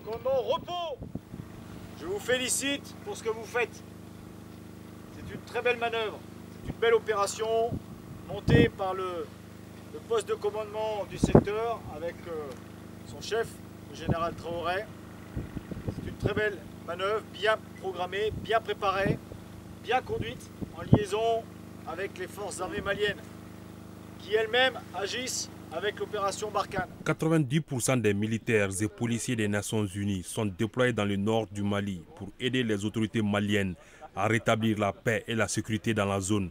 Commandement repos. Je vous félicite pour ce que vous faites. C'est une très belle manœuvre, c'est une belle opération montée par le poste de commandement du secteur avec son chef, le général Traoré. C'est une très belle manœuvre, bien programmée, bien préparée, bien conduite, en liaison avec les forces armées maliennes, qui elles-mêmes agissent avec l'opération Barkhane. 90% des militaires et policiers des Nations Unies sont déployés dans le nord du Mali pour aider les autorités maliennes à rétablir la paix et la sécurité dans la zone,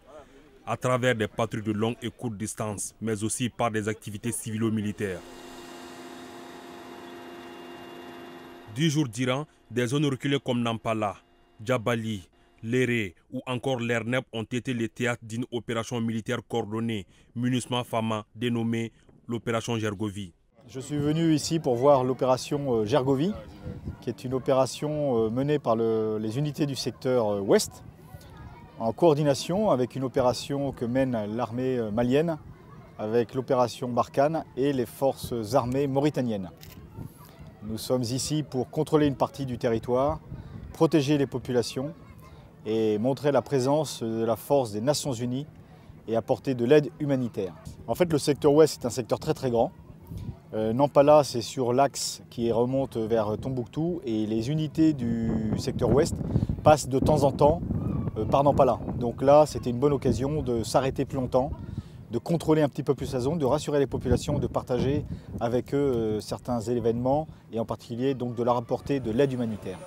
à travers des patrouilles de longue et courte distance, mais aussi par des activités civilo-militaires. 10 jours durant, des zones reculées comme Nampala, Djabali, Léré ou encore l'Erneb ont été les théâtres d'une opération militaire coordonnée, MINUSMA Fama, dénommée l'opération Gergovie. Je suis venu ici pour voir l'opération Gergovie, qui est une opération menée par les unités du secteur ouest, en coordination avec une opération que mène l'armée malienne, avec l'opération Barkhane et les forces armées mauritaniennes. Nous sommes ici pour contrôler une partie du territoire, protéger les populations et montrer la présence de la force des Nations Unies et apporter de l'aide humanitaire. En fait, le secteur ouest est un secteur très grand. Nampala, c'est sur l'axe qui remonte vers Tombouctou et les unités du secteur ouest passent de temps en temps par Nampala. Donc là, c'était une bonne occasion de s'arrêter plus longtemps, de contrôler un petit peu plus la zone, de rassurer les populations, de partager avec eux certains événements et en particulier donc de leur apporter de l'aide humanitaire.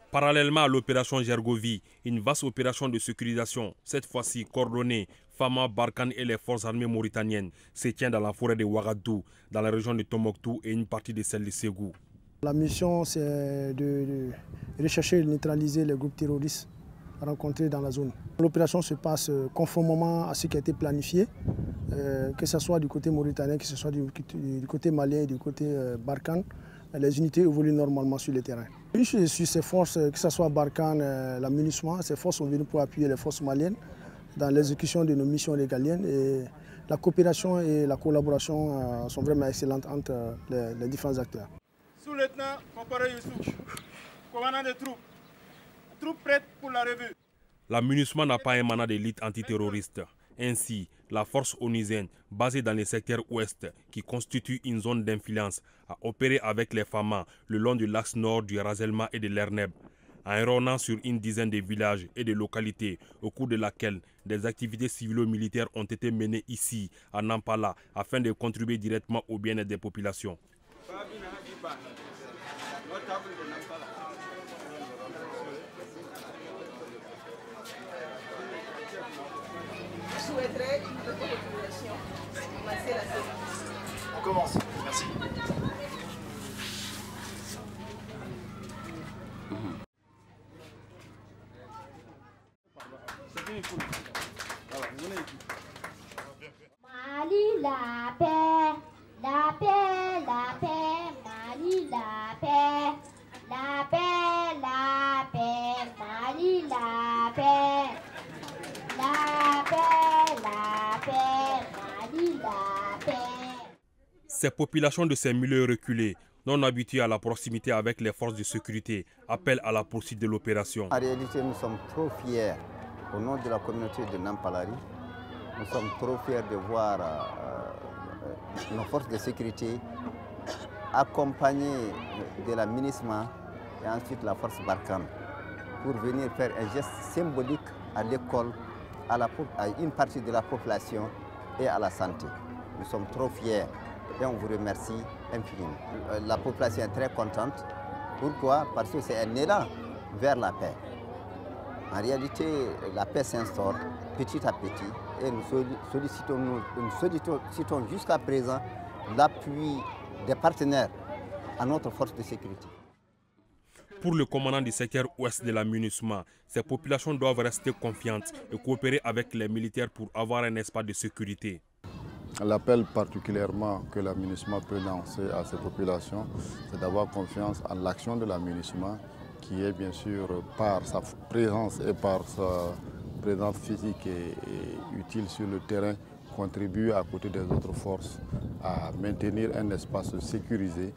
Parallèlement à l'opération Gergovie, une vaste opération de sécurisation, cette fois-ci coordonnée, Fama, Barkhane et les forces armées mauritaniennes, se tient dans la forêt de Ouagadougou, dans la région de Tombouctou et une partie de celle de Ségou. La mission, c'est de rechercher et neutraliser les groupes terroristes rencontrés dans la zone. L'opération se passe conformément à ce qui a été planifié, que ce soit du côté mauritanien, que ce soit du côté malien et du côté Barkhane. Les unités évoluent normalement sur le terrain. Sur ces forces, que ce soit Barkhane, la MINUSMA, ces forces sont venues pour appuyer les forces maliennes dans l'exécution de nos missions régaliennes. Et la coopération et la collaboration sont vraiment excellentes entre les différents acteurs. Sous-lieutenant Comparé Youssouf, commandant des troupes. Troupes prêtes pour la revue. La MINUSMA n'a pas un mandat d'élite antiterroriste. Ainsi, la force onusienne, basée dans le secteur ouest, qui constitue une zone d'influence, a opéré avec les FAMA le long du l'axe nord du Razelma et de l'Erneb, en erronnant sur une dizaine de villages et de localités, au cours de laquelle des activités civilo-militaires ont été menées ici, à Nampala, afin de contribuer directement au bien-être des populations. On commence. Merci. Mali la paix, la paix, la paix, Mali la paix, la paix, la paix, Mali la paix, la paix, la paix, Mali la paix. Ces populations de ces milieux reculés, non habituées à la proximité avec les forces de sécurité, appellent à la poursuite de l'opération. En réalité, nous sommes trop fiers, au nom de la communauté de Nampalari, nous sommes trop fiers de voir nos forces de sécurité accompagnées de la MINUSMA et ensuite la force Barkhane pour venir faire un geste symbolique à l'école, à une partie de la population et à la santé. Nous sommes trop fiers et on vous remercie infiniment. La population est très contente. Pourquoi? Parce que c'est un élan vers la paix. En réalité, la paix s'instaure petit à petit et nous sollicitons jusqu'à présent l'appui des partenaires à notre force de sécurité. Pour le commandant du secteur ouest de la MINUSMA, ces populations doivent rester confiantes et coopérer avec les militaires pour avoir un espace de sécurité. L'appel particulièrement que la MINUSMA peut lancer à ces populations, c'est d'avoir confiance en l'action de la MINUSMA, qui est bien sûr par sa présence et par sa présence physique et utile sur le terrain, contribue à côté des autres forces à maintenir un espace sécurisé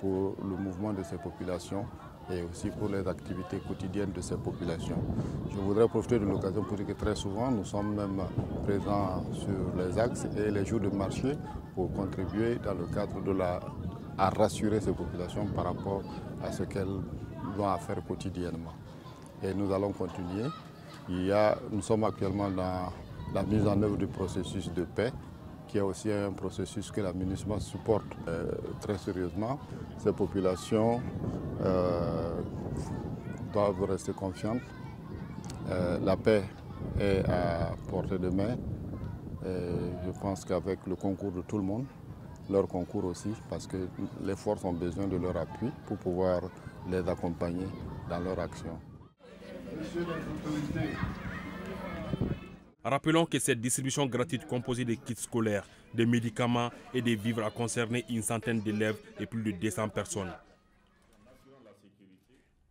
pour le mouvement de ces populations et aussi pour les activités quotidiennes de ces populations. Je voudrais profiter de l'occasion pour dire que très souvent, nous sommes même présents sur les axes et les jours de marché pour contribuer dans le cadre à rassurer ces populations par rapport à ce qu'elles ont à faire quotidiennement. Et nous allons continuer. Nous sommes actuellement dans la mise en œuvre du processus de paix, qui est aussi un processus que la MINUSMA supporte très sérieusement. Ces populations doivent rester confiantes. La paix est à portée de main. Je pense qu'avec le concours de tout le monde, leur concours aussi, parce que les forces ont besoin de leur appui pour pouvoir les accompagner dans leur action. Rappelons que cette distribution gratuite composée de kits scolaires, de médicaments et de vivres a concerné une centaine d'élèves et plus de 200 personnes.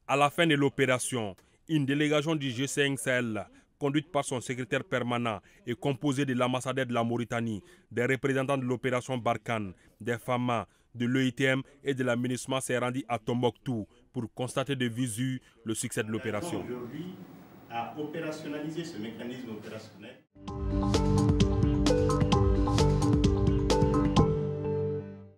À la fin de l'opération, une délégation du G5 Sahel, conduite par son secrétaire permanent et composée de l'ambassadeur de la Mauritanie, des représentants de l'opération Barkhane, des FAMA, de l'EITM et de la MINUSMA, s'est rendue à Tombouctou pour constater de visu le succès de l'opération. Aujourd'hui, à opérationnaliser ce mécanisme opérationnel.